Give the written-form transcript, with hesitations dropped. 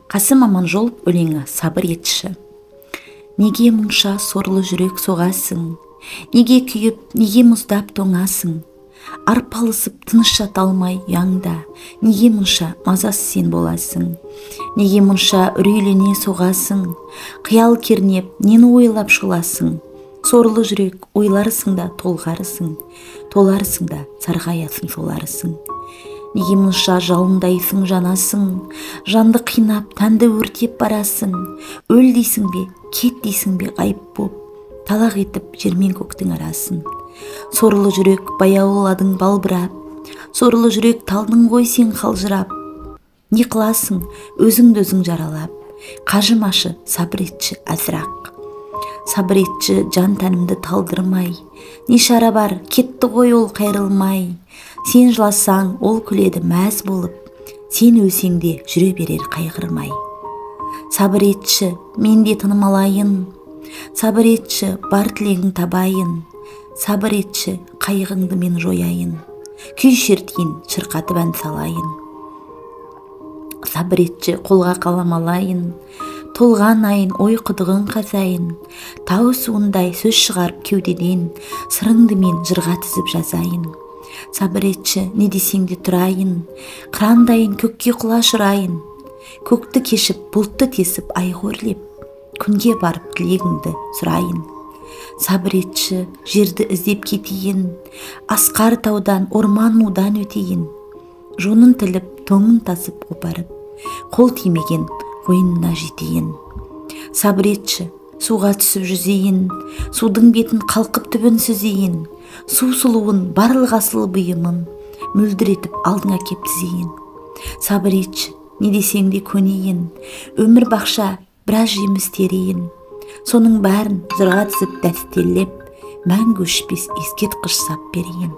Қасым Аманжолов өлеңі сабыр етші. Неге мұнша сорлы жүрек соғасың, неге күйіп, неге мұздап тоңасың, арпалысып тыныш жата алмай ұяңда, неге мұнша мазасыз сен боласың, неге мұнша үрейлене соғасың, қиял кернеп, нені ойлап шуласың, сорлы жүрек ойларысың да толғарысың, толарысың да сарғаясың соларысың. Неге мұнша жалындайсың жанасың, жанды қинап, тәнді өртеп барасың, өл дейсің бе, кет дейсің бе ғайып боп, талақ етіп жермен көктің арасын. Сорлы жүрек баяуладың балбырап, сорлы жүрек талдың ғой сен қалжырап. Не қыласың, өзіңді өзің жаралап, қажымашы, сабыр етші азырақ. Сабыр етші, жан тәнімді талдырмай, не шара бар, кетті ғой ол қайрылмай. Сен жыласаң, ол күледі мәз болып, сен өлсеңде жүре берер қайғырмай. Сабыр етші, мен де тыным алайын, сабыр етші, бар тілегің табайын, сабыр етші, қайғыңды мен жояйын, күй шертейін, шырқатып ән салайын. Сабыр етші, қолға қалам алайын, толған айын, ой құдығын қазайын, тау суындай сөз шығарып кеудеден, сырыңды мен жырға тізіп жазайын. Сабыр етші, не десең де тұрайын, қырандайын көкке құлаш ұрайын, көкті кешіп, бұлтты тесіп, айғы өрлеп, күнге барып тілегіңді сұрайын. Сабыр етші, жерді іздеп кетейін, асқар таудан, орман нудан өтейін, жонын тіліп, тоңын тасып қопарып, қол тимеген қойынына жетейін. Сабыр етші, суға түсіп жүзейін, судың бетін қалқып түбін сүзейін, су сұлуын, барлық асыл бұйымын мөлдіретіп алдыңа кеп тізейін. Сабыр етші, не десең де көнейін, өмір бақша біраз жеміс терейін, соның бәрін жырға тізіп дәстелеп, мәңгі өшпес ескерткіш сап берейін.